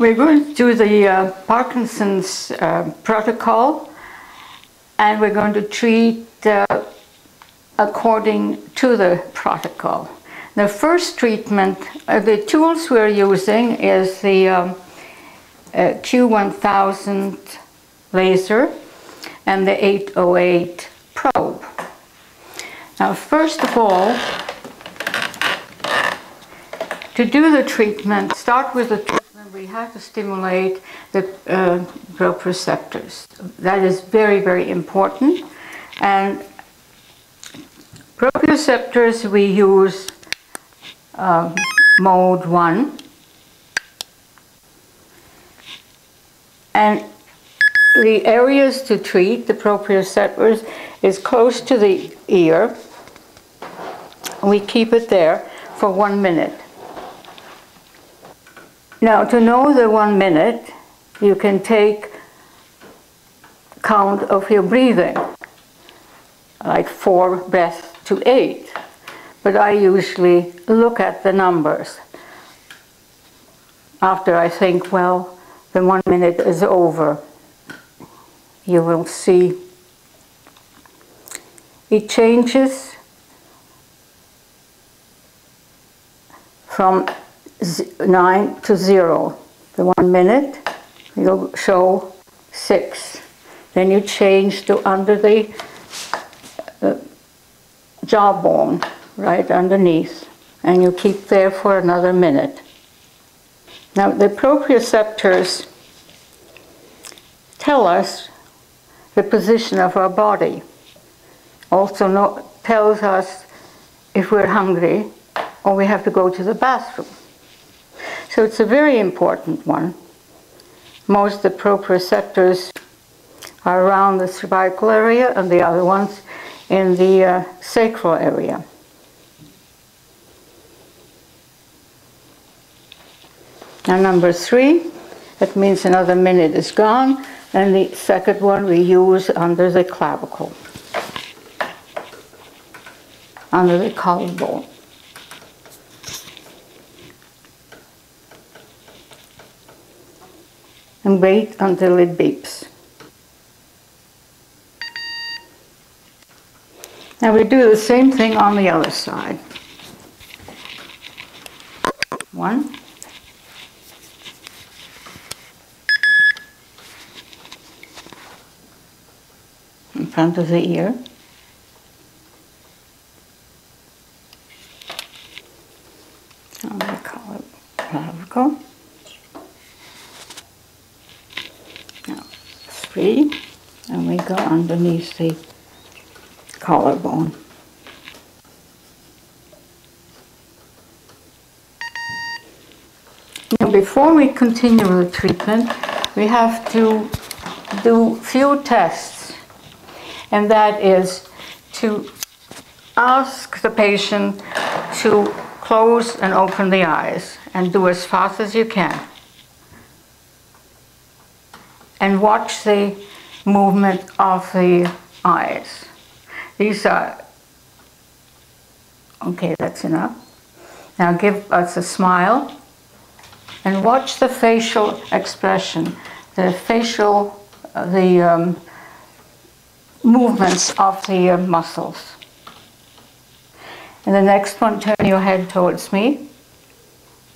We're going to do the Parkinson's protocol, and we're going to treat according to the protocol. The first treatment, the tools we're using is the Q1000 laser and the 808 probe. Now, first of all, to do the treatment, start with the treatment, we have to stimulate the proprioceptors. That is very, very important. And proprioceptors, we use mode 1. And the areas to treat the proprioceptors is close to the ear. We keep it there for 1 minute. Now, to know the 1 minute, you can take count of your breathing, like 4 breaths to 8. But I usually look at the numbers after I think, well, the 1 minute is over. You will see it changes from 9 to 0. The 1 minute will show 6. Then you change to under the jawbone, right underneath, and you keep there for another minute. Now, the proprioceptors tell us the position of our body. Also tells us if we're hungry or we have to go to the bathroom. So it's a very important one. Most of the proprioceptors are around the cervical area and the other ones in the sacral area. Now, number 3, that means another minute is gone, and the second one we use under the clavicle, under the collarbone. And wait until it beeps. Now we do the same thing on the other side. 1. In front of the ear. On the clavicle. Now 3, and we go underneath the collarbone. Now, before we continue the treatment, we have to do few tests, and that is to ask the patient to close and open the eyes and do as fast as you can. And watch the movement of the eyes. These are, okay, that's enough. Now give us a smile and watch the facial expression, the movements of the muscles. And the next one, turn your head towards me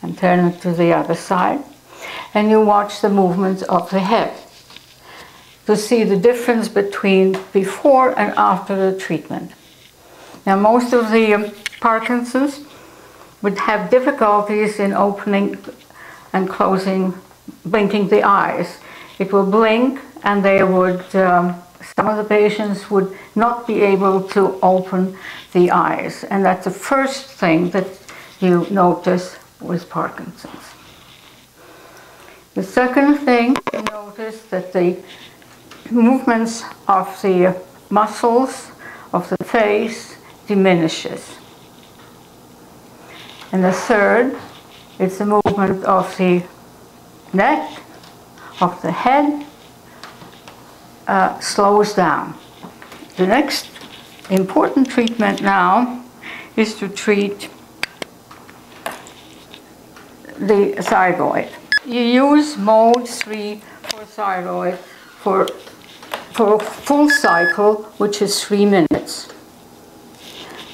and turn it to the other side. And you watch the movements of the head to see the difference between before and after the treatment. Now, most of the Parkinson's would have difficulties in opening and closing, blinking the eyes. It will blink, and they would, some of the patients would not be able to open the eyes. And that's the first thing that you notice with Parkinson's. The second thing, you notice that the movements of the muscles of the face diminishes. And the third, it's the movement of the neck, of the head, slows down. The next important treatment now is to treat the thyroid. you use mode 3 for thyroid for a full cycle, which is 3 minutes.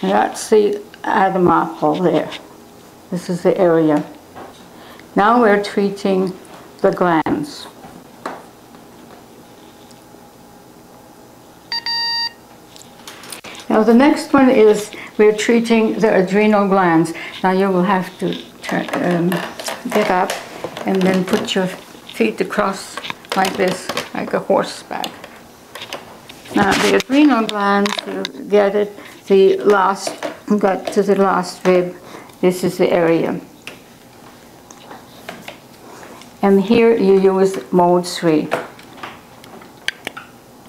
And that's the Adam apple there. This is the area. Now we're treating the glands. Now the next one is we're treating the adrenal glands. Now you will have to get up and then put your feet across like this, like a horseback. Now the adrenal glands, you get it, got to the last rib. This is the area. And here you use mode 3.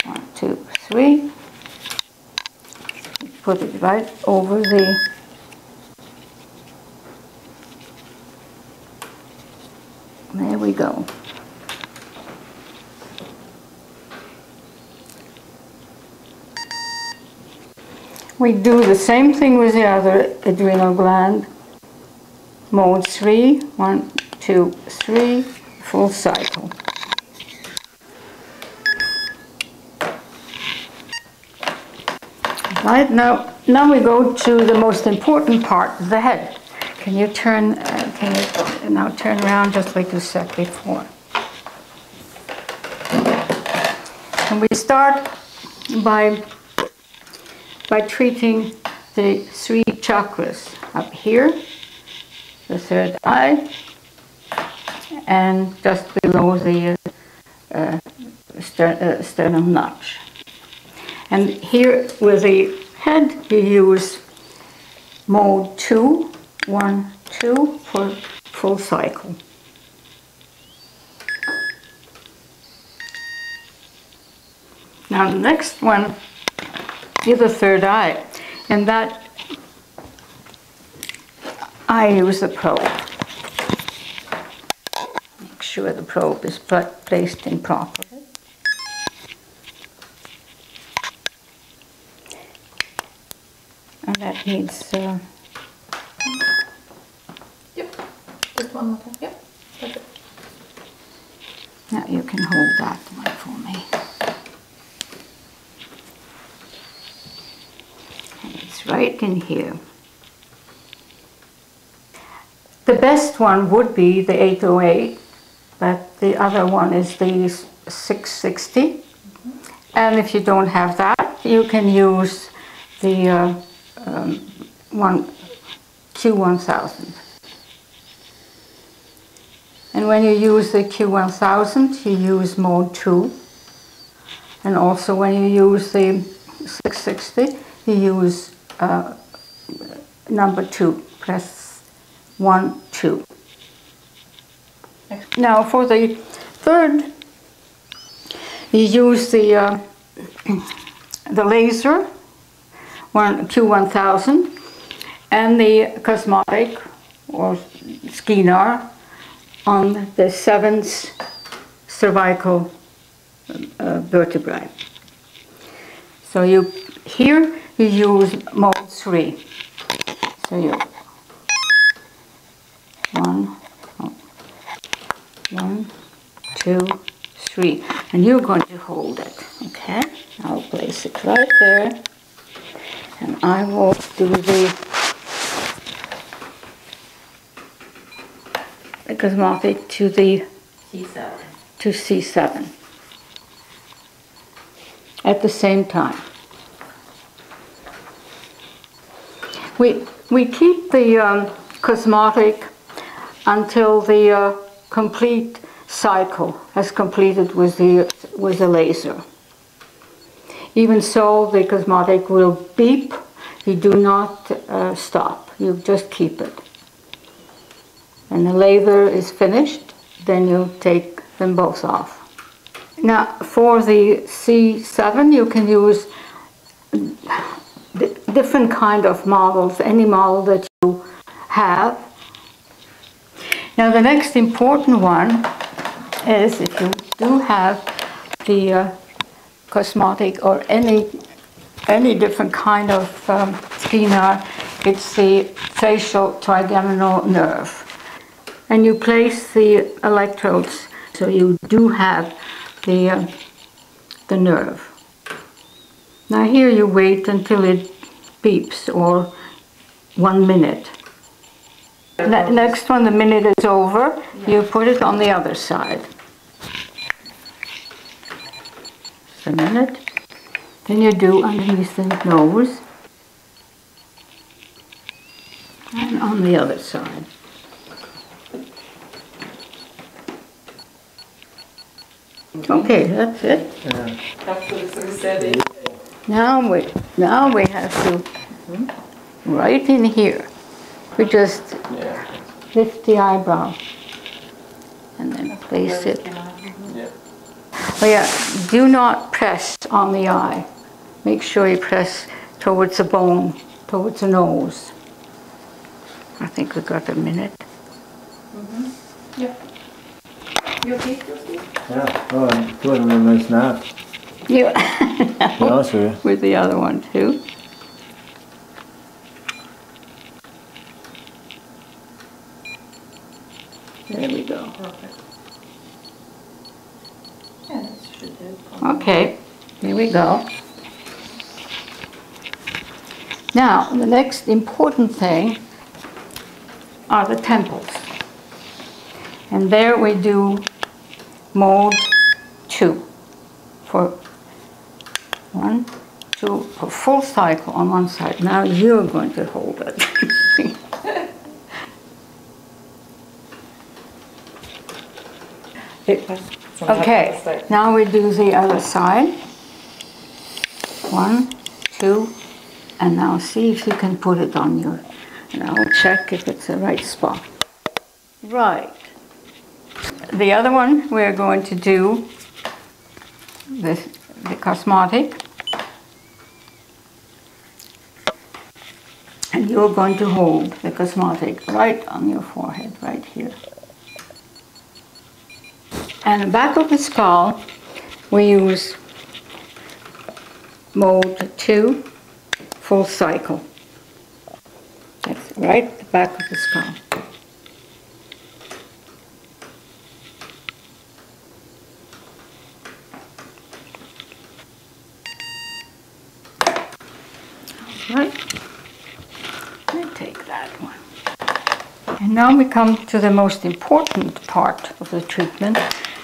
1, 2, 3. Put it right over the there we go. We do the same thing with the other adrenal gland. Mode 3, 1, 2, 3, full cycle. Right, now we go to the most important part, the head. Can you now turn around just like you said before. And we start by treating the 3 chakras up here, the third eye, and just below the sternum notch. And here with the head, you use mode 2, 1, 2 for full cycle. Now the next one is the third eye, and that I use the probe. Make sure the probe is placed in properly. And that needs... Yep. Just one more time. Yep. Perfect. Now you can hold that one for me. And it's right in here. The best one would be the 808, but the other one is the 660. And if you don't have that, you can use the Q1000. And when you use the Q1000, you use mode 2. And also when you use the 660, you use number 2. Press 1, 2. Now for the third, you use the laser, Q1000, and the cosmotic or skenar on the 7th cervical vertebrae. So here you use mode 3. So you 1, 2, 3, and you're going to hold it. Okay, I'll place it right there. And I will do the cosmotic to the C7. To C7 at the same time. We keep the cosmotic until the complete cycle has completed with the laser. Even so, the cosmotic will beep. You do not stop. You just keep it. And the laser is finished, then you take them both off. Now, for the C7, you can use different kind of models, any model that you have. Now, the next important one is if you do have the cosmotic or any different kind of skenar, it's the facial trigeminal nerve. and you place the electrodes so you do have the nerve. Now here you wait until it beeps, or 1 minute. Next one, the minute is over, you put it on the other side. Just a minute. Then you do underneath the nose and on the other side. Okay, that's it. Now we have to, right in here, we just lift the eyebrow and then place it. Oh yeah, do not press on the eye. Make sure you press towards the bone, towards the nose. I think we got a minute. Yeah. You okay? Yeah, oh, I'm doing a nice nap. Yeah. With the other one too. There we go. Perfect. Yeah, that should do. Okay, here we go. Now, the next important thing are the temples. And there we do mode 2 for 1, 2, for full cycle on one side. Now you're going to hold it. Okay, now we do the other side. 1, 2, and now see if you can put it on your, and I'll check if it's the right spot. Right. The other one we're going to do the cosmetic, and you're going to hold the cosmetic right on your forehead, right here. And the back of the skull, we use mode 2, full cycle. That's right at the back of the skull. Right. Let me take that one. And now we come to the most important part of the treatment,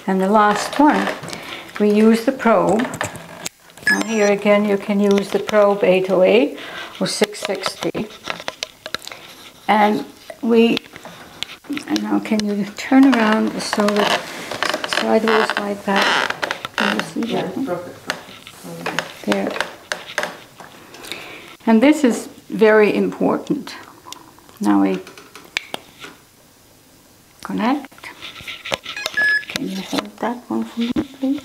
and the last one. We use the probe. Now here again you can use the probe 808 or 660. And now can you turn around so that sideways like that? Can you see that? There. And this is very important. Now we connect. Can you hold that one for me, please?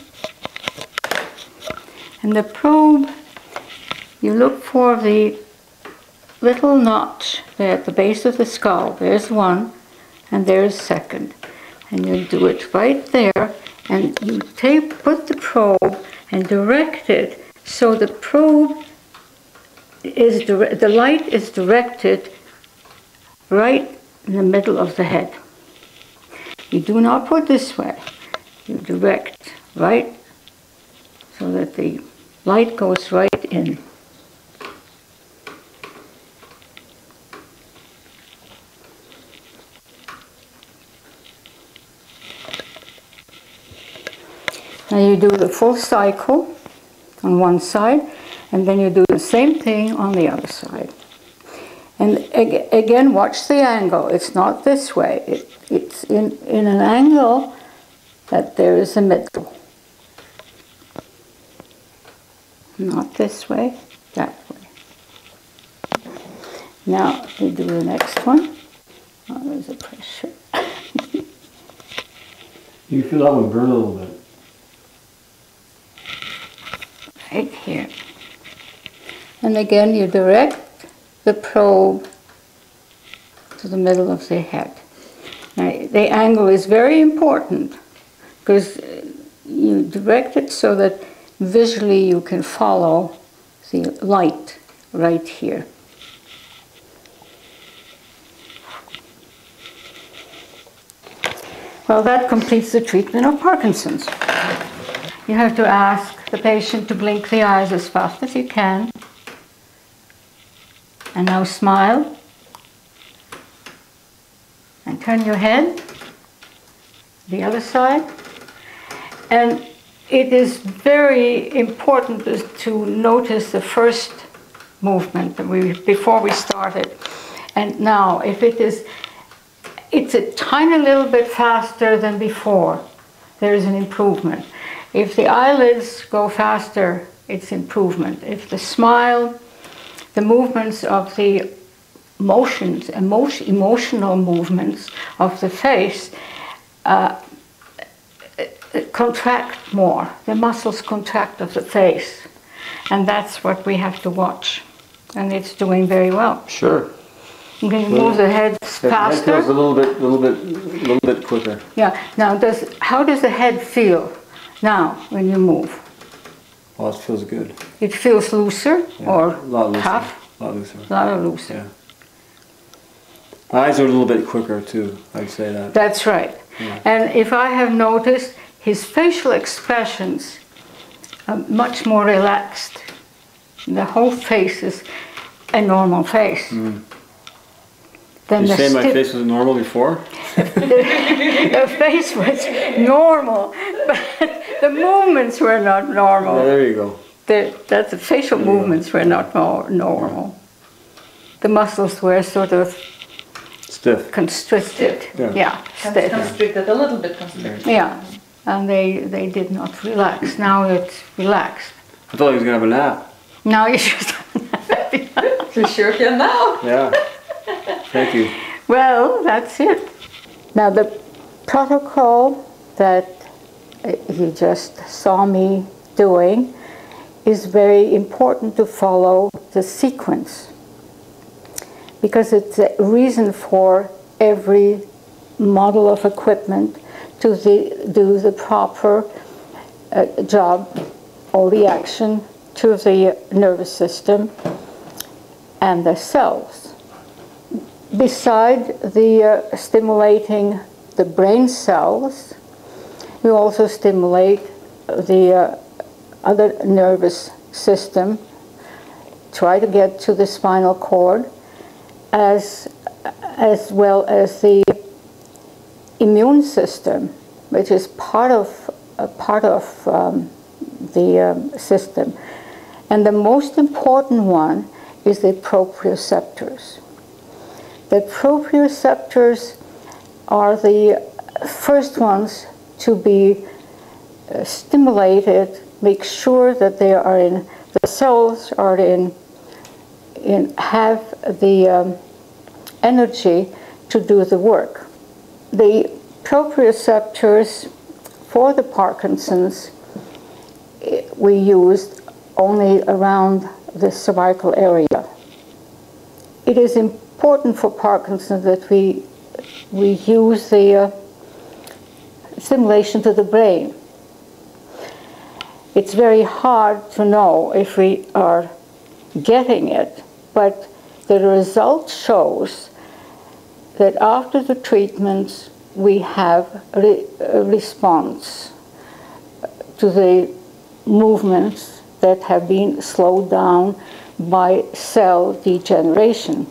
And the probe, you look for the little notch there at the base of the skull. There's one, and there's second. And you do it right there, and you put the probe and direct it so the probe is the light is directed right in the middle of the head. You do not put this way. You direct right so that the light goes right in. Now you do the full cycle on one side, and then you do the same thing on the other side. And again, watch the angle. It's not this way. It's in an angle that there is a middle. Not this way, that way. Now we do the next one. Oh, there's a pressure. You feel that one burn a little bit. Right here. And again, you direct the probe to the middle of the head. Now, the angle is very important because you direct it so that visually you can follow the light right here. Well, that completes the treatment of Parkinson's. You have to ask the patient to blink the eyes as fast as you can. And now smile. And turn your head the other side. And it is very important to notice the first movement before we started. And now, if it's a tiny little bit faster than before, there is an improvement. If the eyelids go faster, it's improvement. If the smile, the movements of the emotional movements of the face contract more. The muscles contract of the face. And that's what we have to watch. And it's doing very well. Sure. You can move the head faster. The head feels a little bit quicker. Yeah. Now, how does the head feel now when you move? Well, it feels good. It feels looser, Yeah, or a lot looser. tough? A lot looser. A lot looser. Yeah. Eyes are a little bit quicker too, I'd say that. That's right. Yeah. And if I have noticed, his facial expressions are much more relaxed. The whole face is a normal face. Mm. Then you say my face was normal before? The face was normal, but the movements were not normal. Yeah, there you go. The facial movements were not normal. The muscles were sort of stiff, constricted. Yeah, stiff. Constricted, a little bit constricted. Yeah, and they did not relax. Now it's relaxed. I thought he was going to have a nap. Now you just You sure can now. Yeah. Thank you. Well, that's it. Now the protocol that you just saw me doing is very important to follow the sequence, because it's a reason for every model of equipment to do the proper job or reaction to the nervous system and the cells. Beside the stimulating the brain cells, we also stimulate the other nervous system, try to get to the spinal cord, as well as the immune system, which is part of the system. And the most important one is the proprioceptors. The proprioceptors are the first ones to be stimulated, make sure that they are in, the cells are have the energy to do the work. The proprioceptors for the Parkinson's we used only around the cervical area. It is important for Parkinson's that we use the stimulation to the brain. It's very hard to know if we are getting it, but the result shows that after the treatments we have a response to the movements that have been slowed down by cell degeneration.